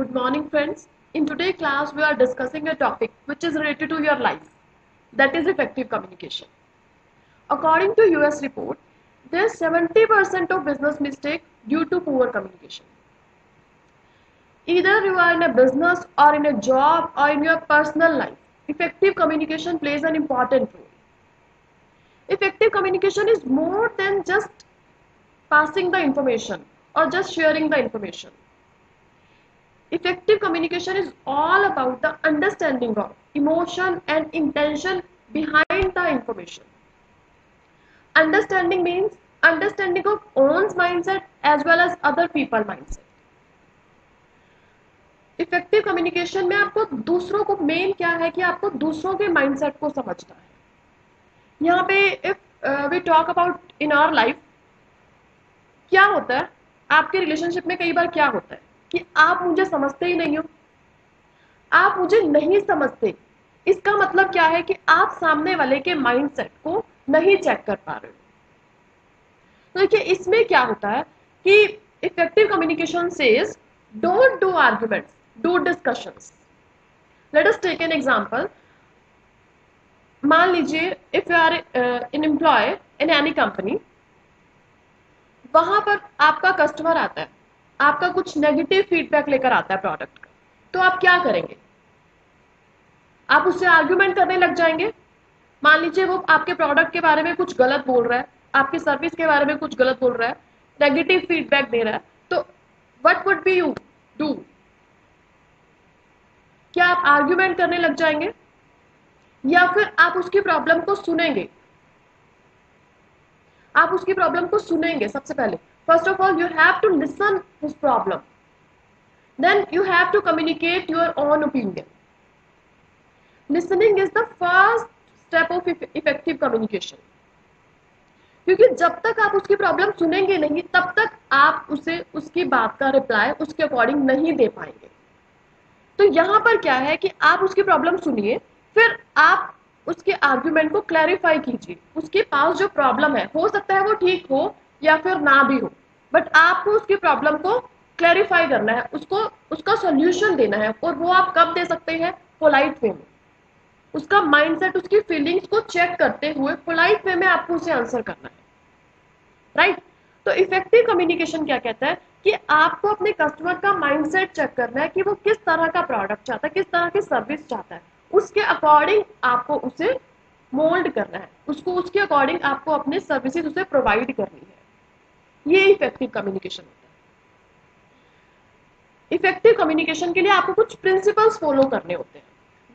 Good morning, friends. In today's class, we are discussing a topic which is related to your life, that is effective communication. According to US report, there's 70% of business mistake due to poor communication. Either you are in a business or in a job or in your personal life, effective communication plays an important role. Effective communication is more than just passing the information or just sharing the information. Effective communication is all about the understanding of emotion and intention behind the information. Understanding means understanding of one's mindset as well as other people's mindset. Effective communication में आपको दूसरों को main क्या है कि आपको दूसरों के माइंडसेट को समझना है. यहाँ पे if we talk about in our life, क्या होता है आपके रिलेशनशिप में, कई बार क्या होता है कि आप मुझे समझते ही नहीं हो, आप मुझे नहीं समझते. इसका मतलब क्या है कि आप सामने वाले के माइंडसेट को नहीं चेक कर पा रहे हो. तो देखिए इसमें क्या होता है कि effective communication says don't do arguments, do discussions. Let us take an example. मान लीजिए if you are an employee in any company, वहां पर आपका कस्टमर आता है, आपका कुछ नेगेटिव फीडबैक लेकर आता है प्रोडक्ट का, तो आप क्या करेंगे? आप उससे आर्ग्यूमेंट करने लग जाएंगे. मान लीजिए वो आपके प्रोडक्ट के बारे में कुछ गलत बोल रहा है, आपकी सर्विस के बारे में कुछ गलत बोल रहा है, नेगेटिव फीडबैक दे रहा है, तो what would be you do? क्या आप आर्ग्यूमेंट करने लग जाएंगे या फिर आप उसकी प्रॉब्लम को सुनेंगे? आप उसकी प्रॉब्लम को सुनेंगे. सबसे पहले first of all you have to listen his problem, then you have to communicate your own opinion. Listening is the first step of effective communication, क्योंकि जब तक आप उसकी प्रॉब्लम सुनेंगे नहीं तब तक आप उसे उसकी बात का रिप्लाई उसके अकॉर्डिंग नहीं दे पाएंगे. तो यहां पर क्या है कि आप उसकी प्रॉब्लम सुनिए, फिर आप उसके आर्ग्यूमेंट को क्लैरिफाई कीजिए. उसके पास जो प्रॉब्लम है, हो सकता है वो ठीक हो या फिर ना भी हो, बट आपको उसकी प्रॉब्लम को क्लैरिफाई करना है, उसको उसका सॉल्यूशन देना है. और वो आप कब दे सकते हैं? पोलाइट वे में. उसका माइंडसेट, उसकी फीलिंग्स को चेक करते हुए पोलाइट वे में आपको उसे आंसर करना है. राइट? तो इफेक्टिव कम्युनिकेशन क्या कहता है कि आपको अपने कस्टमर का माइंडसेट चेक करना है कि वो किस तरह का प्रोडक्ट चाहता है, किस तरह की सर्विस चाहता है. उसके अकॉर्डिंग आपको उसे मोल्ड करना है, उसको उसके अकॉर्डिंग आपको अपने सर्विसेज उसे प्रोवाइड करनी है. ये इफेक्टिव कम्युनिकेशन होता है. इफेक्टिव कम्युनिकेशन के लिए आपको कुछ प्रिंसिपल्स फॉलो करने होते हैं.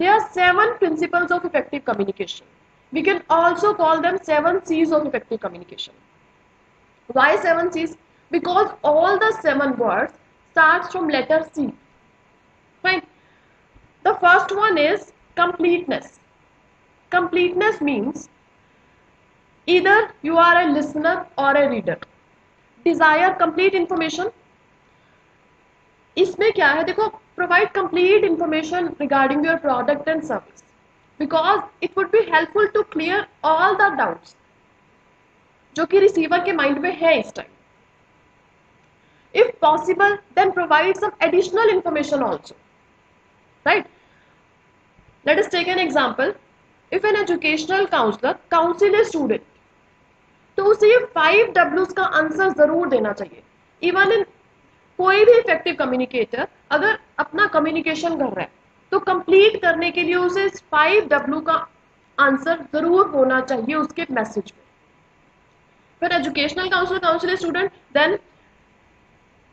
There are 7 principles of effective communication. We can also call them 7 C's of effective communication. Why 7 C's? Because all the 7 words starts from letter C. Fine. The first one is completeness. Completeness means either you are a listener or a reader. Desire complete information. इसमें क्या है, देखो, provide complete information regarding your product and service because it would be helpful to clear all the doubts जो कि receiver के mind में है इस time. If possible, then provide some additional information also. Right? Let us take an example. If an educational counselor counsel a student, तो उसे ये 5 W's का आंसर जरूर देना चाहिए. इवन इन कोई भी इफेक्टिव कम्युनिकेटर अगर अपना कम्युनिकेशन कर रहा है तो कंप्लीट करने के लिए उसे 5 W का आंसर जरूर होना चाहिए उसके मैसेज में. फिर educational counsellor council student, then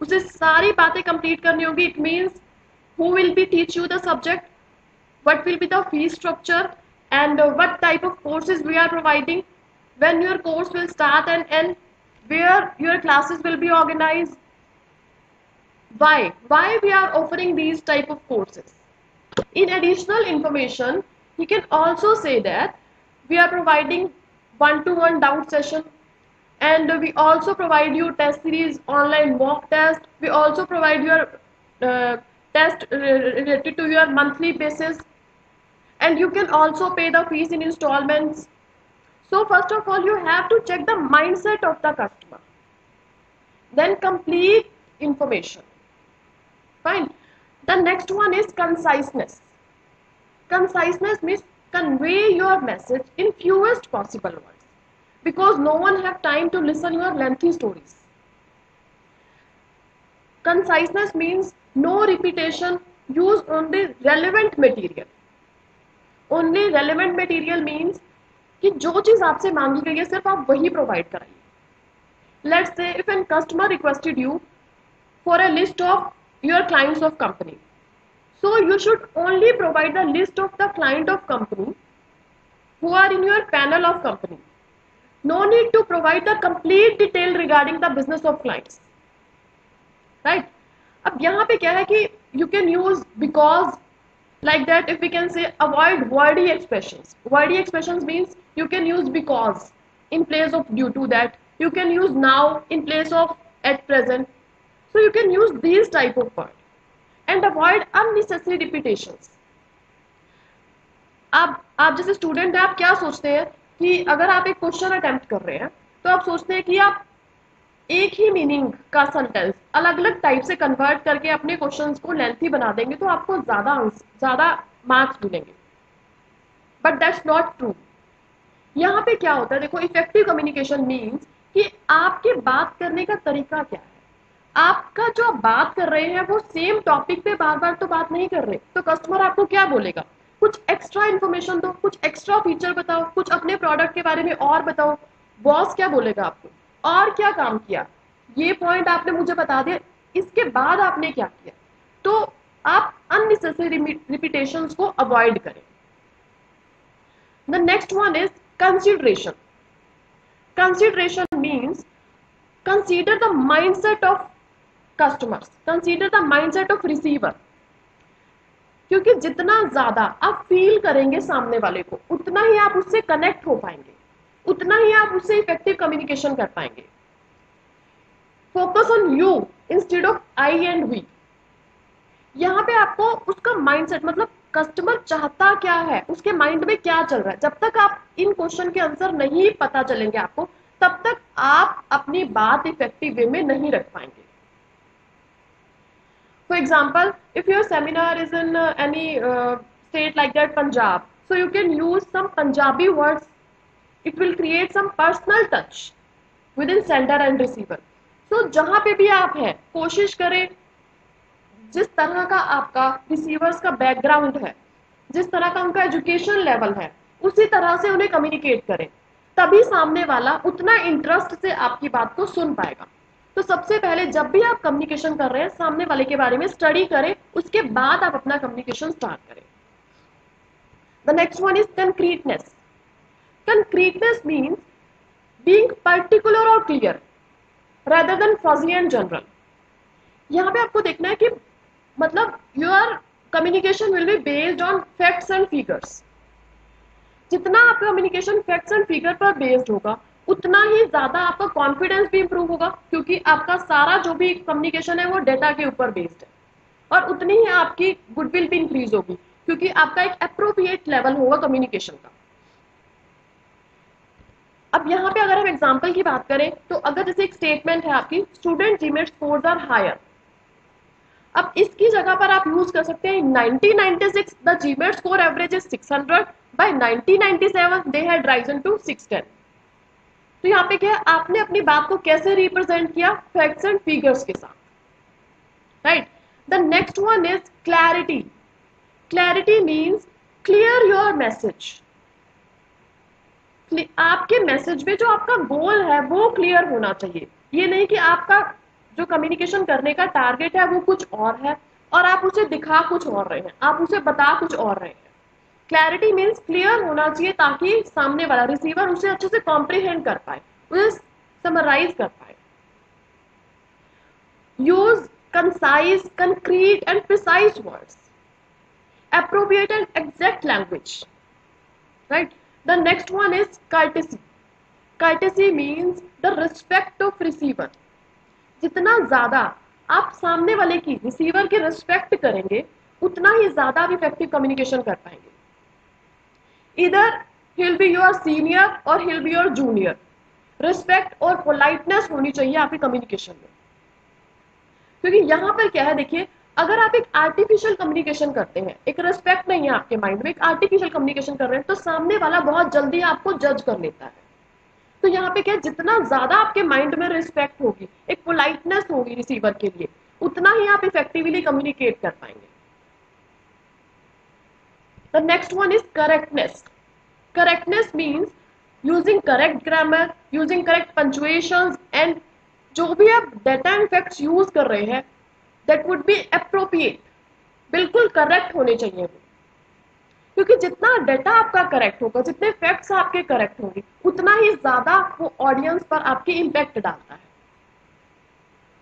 उसे सारी बातें कंप्लीट करनी होगी. It means who will be teach you the subject, what will be the fees structure and what type of courses we are providing, when your course will start and and, where your classes will be organised, why we are offering these type of courses. In additional information, you can also say that we are providing one-to-one doubt session, and we also provide you test series, online mock test. We also provide your test related to your monthly basis, and you can also pay the fees in installments. So first of all, you have to check the mindset of the customer, then complete information. Fine. The next one is conciseness. Conciseness means convey your message in fewest possible words, because no one have time to listen your lengthy stories. Conciseness means no repetition, use only relevant material. Only relevant material means कि जो चीज आपसे मांगी गई है सिर्फ आप वही प्रोवाइड कराइए. Let's say if a customer requested you for a list of your clients of company, so you should only provide the list of the client of company who are in your panel of company. No need to provide the complete detail regarding the business of clients. Right? अब यहाँ पे क्या है कि you can use because, like that. If we can say avoid wordy expressions. Wordy expressions means you can use because in place of due to that. You can use now in place of at present. So you can use these type of words and avoid unnecessary repetitions. आप जैसे student है, आप क्या सोचते हैं कि अगर आप एक क्वेश्चन अटेम्प्ट कर रहे हैं तो आप सोचते हैं कि आप एक ही मीनिंग का सेंटेंस अलग अलग टाइप से कन्वर्ट करके अपने क्वेश्चंस को लेंथी बना देंगे तो आपको ज्यादा मार्क्स मिलेंगे. But that's not true. यहाँ पे क्या होता है, देखो, इफेक्टिव कम्युनिकेशन मीन्स कि आपके बात करने का तरीका क्या है. आपका जो आप बात कर रहे हैं वो सेम टॉपिक पे बार बार तो बात नहीं कर रहे, तो कस्टमर आपको क्या बोलेगा, कुछ एक्स्ट्रा इन्फॉर्मेशन दो, कुछ एक्स्ट्रा फीचर बताओ, कुछ अपने प्रोडक्ट के बारे में और बताओ. बॉस क्या बोलेगा आपको, और क्या काम किया, ये पॉइंट आपने मुझे बता दिया, इसके बाद आपने क्या किया. तो आप अननेसेसरी रिपीटेशंस को अवॉइड करें. The next one is consideration. Consideration means consider the mindset of customers, consider the mindset of receiver. क्योंकि जितना ज्यादा आप फील करेंगे सामने वाले को, उतना ही आप उससे कनेक्ट हो पाएंगे, उतना ही आप उससे इफेक्टिव कम्युनिकेशन कर पाएंगे. Focus on you instead of I and we. यहाँ पे आपको उसका माइंडसेट, मतलब कस्टमर चाहता क्या है, उसके माइंड में क्या चल रहा है, जब तक आप इन क्वेश्चन के आंसर नहीं पता चलेंगे आपको, तब तक आप अपनी बात इफेक्टिव वे में नहीं रख पाएंगे. For example, if your seminar is in any state like that Punjab, so you can use some Punjabi words. It will create some personal touch with in sender and receiver. So जहां पे भी आप हैं, कोशिश करें जिस तरह का आपका रिसीवर्स का बैकग्राउंड है, जिस तरह का उनका एजुकेशन लेवल है, उसी तरह से उन्हें कम्युनिकेट करें, तभी सामने वाला उतना इंटरेस्ट से आपकी बात को सुन पाएगा. तो सबसे पहले जब भी आप कम्युनिकेशन कर रहे हैं, सामने वाले के बारे में स्टडी करें, उसके बाद आप अपना कम्युनिकेशन स्टार्ट करें. The next one is concreteness. Concreteness means being particular और clear rather than fuzzy and general. यहाँ पे आपको देखना है कि मतलब your communication will be based on facts and figures. जितना आपका कम्युनिकेशन फैक्ट्स एंड फिगर पर बेस्ड होगा, उतना ही ज्यादा आपका कॉन्फिडेंस भी इंप्रूव होगा, क्योंकि आपका सारा जो भी कम्युनिकेशन है वो डेटा के ऊपर बेस्ड है. और उतनी ही आपकी गुडविल भी इंक्रीज होगी, क्योंकि आपका एक अप्रोप्रिएट लेवल होगा कम्युनिकेशन का. अब यहाँ पे अगर हम एग्जाम्पल की बात करें, तो अगर जैसे एक स्टेटमेंट है आपकी, student GMAT scores are higher. अब इसकी जगह पर आप यूज कर सकते हैं 1996 the GMAT score average is 600, by 1997 they had risen to 610. तो यहाँ पे क्या है, आपने अपनी बात को कैसे रिप्रेजेंट किया, फैक्ट्स एंड फिगर्स के साथ. Right. The next one is clarity. Clarity means clear your message. आपके मैसेज में जो आपका गोल है वो क्लियर होना चाहिए. ये नहीं कि आपका जो कम्युनिकेशन करने का टारगेट है वो कुछ और है और आप उसे दिखा कुछ और रहे हैं, आप उसे बता कुछ और रहे हैं. क्लैरिटी मीन्स क्लियर होना चाहिए, ताकि सामने वाला रिसीवर उसे अच्छे से कॉम्प्रिहेंड कर पाए, उसे समराइज कर पाए. Use concise, concrete and precise words. Appropriate and exact language. Right. The next one is courtesy. Courtesy means the respect of receiver. जितना ज्यादा आप सामने वाले की, रिसीवर की रिस्पेक्ट करेंगे, उतना ही ज्यादा आप इफेक्टिव कम्युनिकेशन कर पाएंगे. Either he'll be your senior or he'll be your junior. Respect और पोलाइटनेस होनी चाहिए आपके कम्युनिकेशन में. क्योंकि यहाँ पर क्या है, देखिए, अगर आप एक आर्टिफिशियल कम्युनिकेशन करते हैं, एक रिस्पेक्ट नहीं है आपके माइंड में, एक आर्टिफिशियल कम्युनिकेशन कर रहे हैं, तो सामने वाला बहुत जल्दी आपको जज कर लेता है। तो यहाँ पे क्या, जितना ज्यादा आपके माइंड में रिस्पेक्ट होगी, एक पोलाइटनेस होगी रिसीवर के लिए, उतना ही आप इफेक्टिवली कम्युनिकेट कर पाएंगे। The next one is correctness. Correctness means using correct grammar, using correct punctuations, and जो भी आप डेटा एंड फैक्ट्स यूज कर रहे हैं दैट वुड बी अप्रोप्रिएट, बिल्कुल करेक्ट होने चाहिए वो। क्योंकि जितना डेटा आपका करेक्ट होगा, जितने फैक्ट्स आपके करेक्ट होंगे, उतना ही ज्यादा वो ऑडियंस पर आपकी इम्पैक्ट डालता है,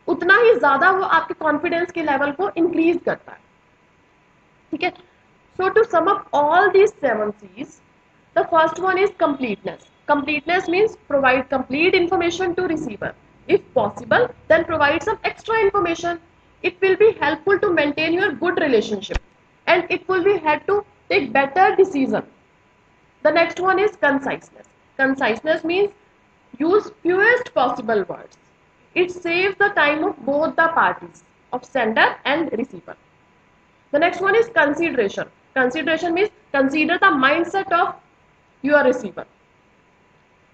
उतना ही ज्यादा वो आपके कॉन्फिडेंस के लेवल को इंक्रीज करता है। ठीक है, so to sum up all these 7 C's, the first one is completeness. Completeness means provide complete information to receiver. If possible, then provide some extra information. It will be helpful to maintain your good relationship, and it will be help to take better decision. The next one is conciseness. Conciseness means use fewest possible words. It saves the time of both the parties, of sender and receiver. The next one is consideration. Consideration means consider the mindset of your receiver.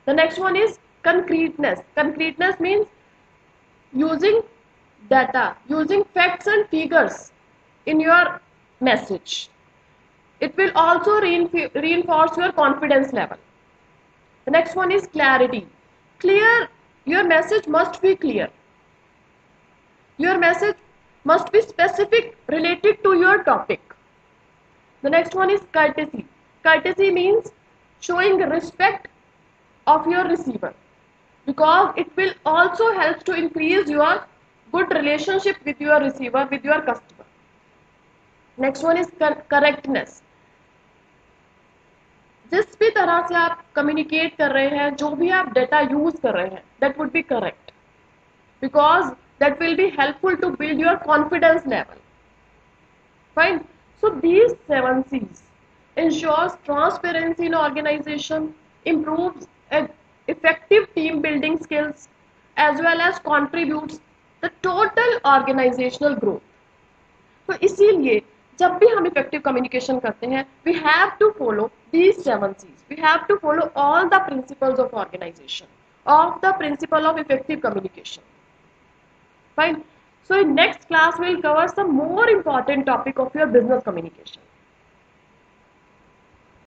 The next one is concreteness. Concreteness means using data, using facts and figures in your message. It will also reinforce your confidence level. The next one is clarity. Your message must be clear. Your message must be specific, related to your topic. The next one is courtesy. Courtesy means showing respect of your receiver, because it will also help to increase your good relationship with your receiver, with your customer. Next one is correctness. जिस भी तरह से आप communicate कर रहे हैं, जो भी आप डेटा यूज कर रहे हैं, that would be correct, because that will be helpful to build your confidence level. Fine. So these 7 C's ensures transparency in organization, improves effective team building skills, as well as contributes the total organizational growth. तो इसीलिए जब भी हम effective communication करते हैं, we have to follow these 7 C's. We have to follow all the principles of organisation, of the principle of effective communication. Fine. So in next class we'll cover some more important topic of your business communication.